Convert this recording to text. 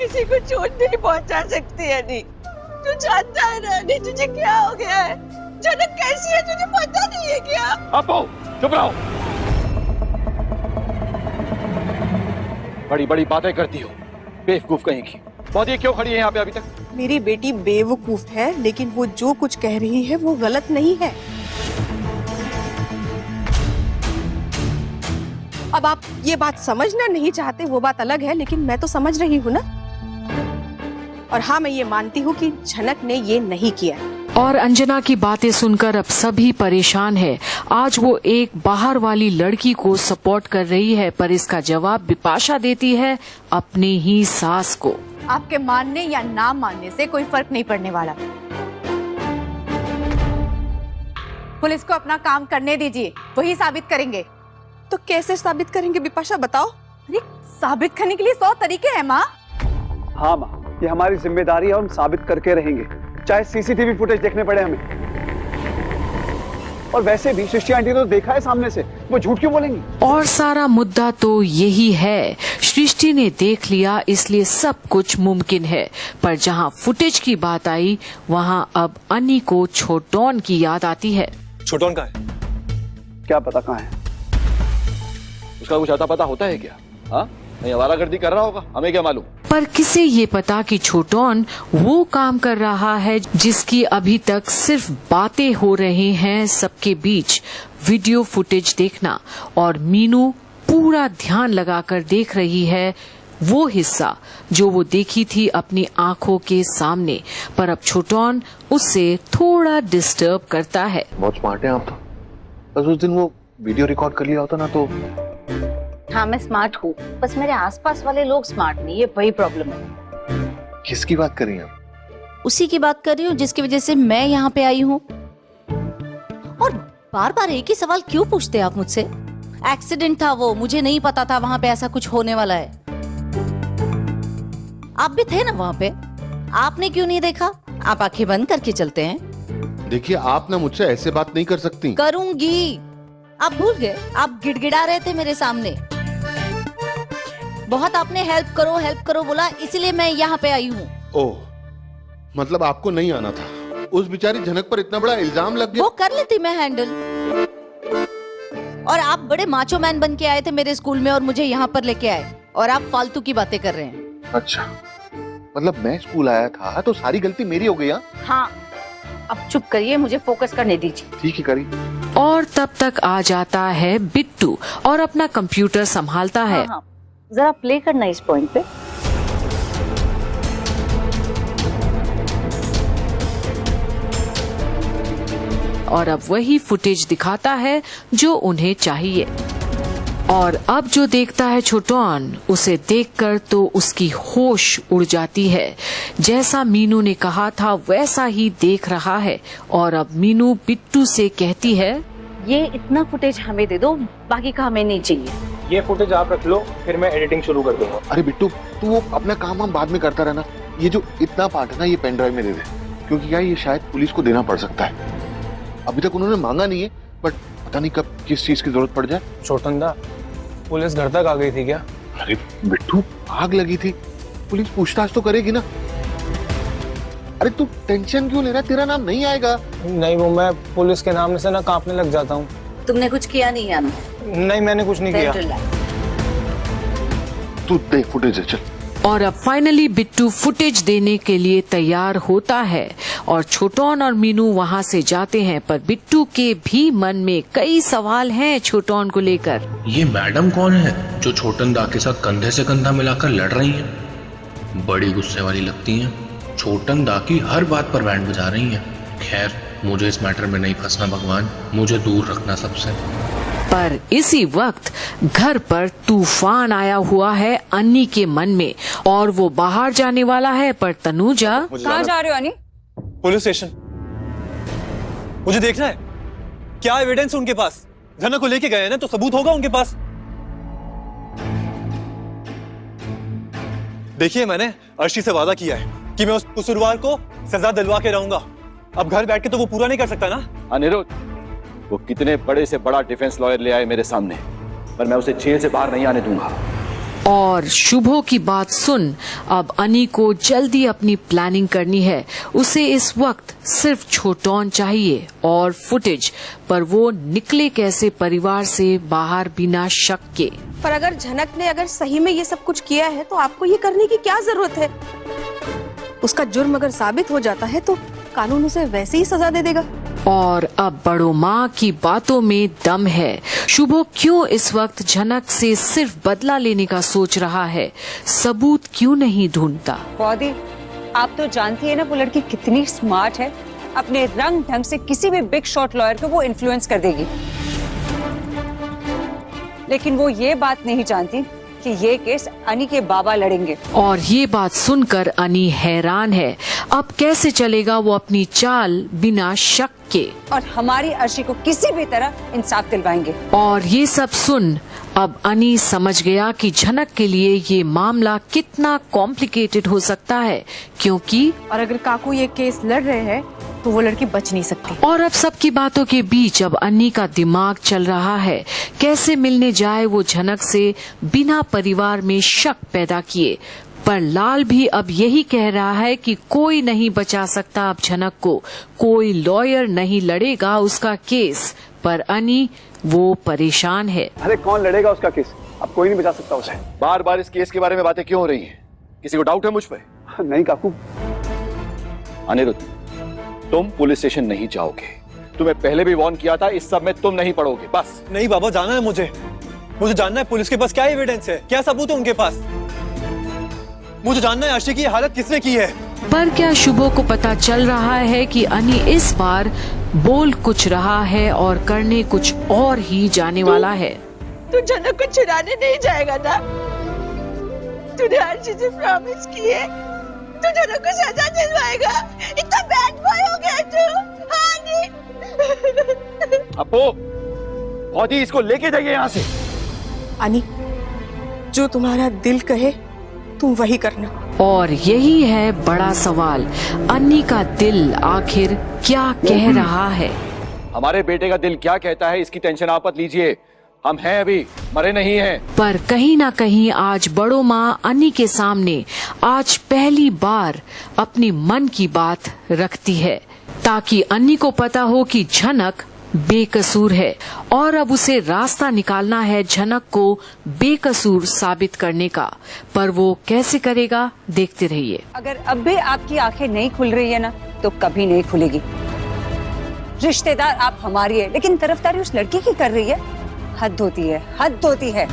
किसी को चोट नहीं पहुंचा सकती है। नहीं, तू जानता है ना नहीं तुझे क्या हो गया है? जनक कैसी है तुझे पता नहीं है क्या? अपो, चुप रहो। बड़ी बड़ी बातें करती हो, बेवकूफ कहीं की। बहुत ये क्यों खड़ी है यहाँ पे अभी तक? मेरी बेटी बेवकूफ है, लेकिन वो जो कुछ कह रही है वो गलत नहीं है। अब आप ये बात समझना नहीं चाहते वो बात अलग है, लेकिन मैं तो समझ रही हूँ ना। और हाँ, मैं ये मानती हूँ कि झनक ने ये नहीं किया। और अंजना की बातें सुनकर अब सभी परेशान है। आज वो एक बाहर वाली लड़की को सपोर्ट कर रही है, पर इसका जवाब बिपाशा देती है अपनी ही सास को। आपके मानने या ना मानने से कोई फर्क नहीं पड़ने वाला। पुलिस को अपना काम करने दीजिए, वही साबित करेंगे। तो कैसे साबित करेंगे बिपाशा, बताओ? अरे साबित करने के लिए 100 तरीके हैं माँ। हाँ माँ, ये हमारी जिम्मेदारी है और हम साबित करके रहेंगे, चाहे सीसीटीवी फुटेज देखने पड़े हमें। और वैसे भी सृष्टि आंटी ने तो देखा है सामने से, वो झूठ क्यों बोलेंगी? और सारा मुद्दा तो यही है, सृष्टि ने देख लिया इसलिए सब कुछ मुमकिन है। पर जहाँ फुटेज की बात आई, वहाँ अब अन्नी को छोटोन की याद आती है। छोटोन कहाँ है? क्या पता कहाँ है? उसका कुछ अता पता होता है क्या? हाँ, नहीं आवारागर्दी कर रहा होगा, हमें क्या मालूम। पर किसे ये पता कि छोटोन वो काम कर रहा है जिसकी अभी तक सिर्फ बातें हो रही हैं सबके बीच। वीडियो फुटेज देखना, और मीनू पूरा ध्यान लगाकर देख रही है वो हिस्सा जो वो देखी थी अपनी आंखों के सामने। पर अब छोटोन उससे थोड़ा डिस्टर्ब करता है। बहुत स्मार्ट है आप तो। बस उस दिन वो वीडियो रिकॉर्ड कर लिया होता ना तो। हाँ मैं स्मार्ट हूँ, बस मेरे आसपास वाले लोग स्मार्ट नहीं, ये वही प्रॉब्लम है। किसकी बात कर रही हैं आप? उसी की बात कर रही हूँ जिसकी वजह से मैं यहाँ पे आई हूँ। और बार बार एक ही सवाल क्यों पूछते हैं आप मुझसे? एक्सीडेंट था वो, मुझे नहीं पता था वहाँ पे ऐसा कुछ होने वाला है। आप भी थे ना वहाँ पे, आपने क्यों नहीं देखा? आप आंखें बंद करके चलते हैं। देखिए आप ना मुझसे ऐसे बात नहीं कर सकती। करूंगी। आप भूल गए, आप गिड़गिड़ा रहे थे मेरे सामने। बहुत आपने हेल्प करो बोला, इसीलिए मैं यहाँ पे आई हूँ। ओह, मतलब आपको नहीं आना था। उस बेचारी झनक पर इतना बड़ा इल्जाम लग गया। वो कर लेती मैं हैंडल। और आप बड़े माचो मैन बन के आए थे मेरे स्कूल में और मुझे यहाँ पर लेके आए, और आप फालतू की बातें कर रहे हैं। अच्छा, मतलब मैं स्कूल आया था तो सारी गलती मेरी हो गई? हाँ, अब चुप करिए, मुझे फोकस करने दीजिए। ठीक है, करी। और तब तक आ जाता है बिट्टू और अपना कंप्यूटर संभालता है। हाँ, जरा प्ले करना इस पॉइंट पे। और अब वही फुटेज दिखाता है जो उन्हें चाहिए। और अब जो देखता है छोटोन, उसे देखकर तो उसकी होश उड़ जाती है। जैसा मीनू ने कहा था वैसा ही देख रहा है। और अब मीनू बिट्टू से कहती है, ये इतना फुटेज हमें दे दो, बाकी का हमें नहीं चाहिए। ये फुटेज आप रख लो, फिर मैं एडिटिंग शुरू कर दूंगा। अरे बिट्टू, तू वो अपना काम हम बाद में करता रहना। ये जो इतना पार्ट है ना, ये पेन ड्राइव में दे दे, क्योंकि क्या ये शायद पुलिस को देना पड़ सकता है। अभी तक उन्होंने मांगा नहीं है, बट पता नहीं कब किस चीज की जरूरत पड़ जाए। छोटंदा, पुलिस घर तक आ गई थी क्या? अरे बिट्टू, आग लगी थी, पुलिस पूछताछ तो करेगी ना। अरे तू टेंशन क्यों ले रहा है? तेरा नाम नहीं आएगा। नहीं, वो मैं पुलिस के नाम से ना कांपने लग जाता हूँ। तुमने कुछ किया नहीं याना? नहीं, मैंने कुछ नहीं किया। तू देख फुटेज है, चल। और अब फाइनली बिट्टू फुटेज देने के लिए तैयार होता है और छोटोन और मीनू वहाँ से जाते हैं। पर बिट्टू के भी मन में कई सवाल हैं छोटोन को लेकर। ये मैडम कौन है जो छोटन दा के साथ कंधे से कंधा मिलाकर लड़ रही हैं? बड़ी गुस्से वाली लगती हैं। छोटन दा की हर बात पर बैंड बजा रही हैं। खैर, मुझे इस मैटर में नहीं फंसना भगवान, मुझे दूर रखना सबसे। पर इसी वक्त घर पर तूफान आया हुआ है अन्नी के मन में और वो बाहर जाने वाला है। पर तनुजा, कहाँ जा रहे हो अन्नी? Police station. मुझे देखना है क्या एविडेंस उनके पास। झनक को लेके गए हैं ना, तो सबूत होगा उनके पास। देखिए, मैंने अर्शी से वादा किया है कि मैं उस कसूरवार को सजा दिलवा के रहूंगा। अब घर बैठ के तो वो पूरा नहीं कर सकता ना। अनिरुद्ध, वो कितने बड़े से बड़ा डिफेंस लॉयर ले आए मेरे सामने, पर मैं उसे जेल से बाहर नहीं आने दूंगा। और शुभो की बात सुन अब अनी को जल्दी अपनी प्लानिंग करनी है। उसे इस वक्त सिर्फ छोटौन चाहिए और फुटेज, पर वो निकले कैसे परिवार से बाहर बिना शक के। पर अगर झनक ने अगर सही में ये सब कुछ किया है तो आपको ये करने की क्या जरूरत है? उसका जुर्म अगर साबित हो जाता है तो कानून उसे वैसे ही सजा दे देगा। और अब बड़ो माँ की बातों में दम है। शुभो क्यों इस वक्त झनक से सिर्फ बदला लेने का सोच रहा है, सबूत क्यों नहीं ढूंढता? बॉडी, आप तो जानती है ना वो लड़की कितनी स्मार्ट है। अपने रंग ढंग से किसी भी बिग शॉट लॉयर को वो इन्फ्लुएंस कर देगी। लेकिन वो ये बात नहीं जानती कि ये केस अनी के बाबा लड़ेंगे। और ये बात सुनकर अनी हैरान है। अब कैसे चलेगा वो अपनी चाल बिना शक के? और हमारी अर्शी को किसी भी तरह इंसाफ दिलवाएंगे। और ये सब सुन अब अनी समझ गया कि झनक के लिए ये मामला कितना कॉम्प्लिकेटेड हो सकता है, क्योंकि और अगर काकू ये केस लड़ रहे हैं तो वो लड़की बच नहीं सकती। और अब सबकी बातों के बीच अब अन्नी का दिमाग चल रहा है कैसे मिलने जाए वो झनक से बिना परिवार में शक पैदा किए। पर लाल भी अब यही कह रहा है कि कोई नहीं बचा सकता अब झनक को, कोई लॉयर नहीं लड़ेगा उसका केस। पर अनी वो परेशान है। अरे कौन लड़ेगा उसका केस? अब कोई नहीं बचा सकता उसे। बार बार इस केस के बारे में बातें क्यों हो रही हैं? किसी को डाउट है मुझ पे? नहीं काकू। अनिरुद्ध, तुम पुलिस स्टेशन नहीं जाओगे। तुम्हें पहले भी वार्न किया था, इस सब में तुम नहीं पड़ोगे। बस। नहीं बाबा, जाना है मुझे जानना है पुलिस के पास क्या एविडेंस है, क्या सबूत है उनके पास। मुझे जानना है अर्शी की हालत किसने की है। पर क्या शुभो को पता चल रहा है कि अनी इस बार बोल कुछ रहा है और करने कुछ और ही जाने वाला है। तू झनक को छुड़ाने नहीं जाएगा ना? तूने अर्शी से प्रॉमिस की है तू झनक को सजा दिलवाएगा। इतना बैड बॉय हो गया तू। हाँ नहीं। अपो, बहुत ही इसको लेके जाइए यहाँ से। अनी, जो तुम्हारा दिल कहे तुम वही करना। और यही है बड़ा सवाल, अन्नी का दिल आखिर क्या कह रहा है? हमारे बेटे का दिल क्या कहता है इसकी टेंशन आप मत लीजिए, हम हैं अभी, मरे नहीं हैं। पर कहीं ना कहीं आज बड़ो माँ अन्नी के सामने आज पहली बार अपनी मन की बात रखती है, ताकि अन्नी को पता हो कि झनक बेकसूर है और अब उसे रास्ता निकालना है झनक को बेकसूर साबित करने का। पर वो कैसे करेगा, देखते रहिए। अगर अब भी आपकी आंखें नहीं खुल रही है ना, तो कभी नहीं खुलेगी। रिश्तेदार आप हमारी है, लेकिन तरफदारी उस लड़की की कर रही है। हद होती है, हद होती है।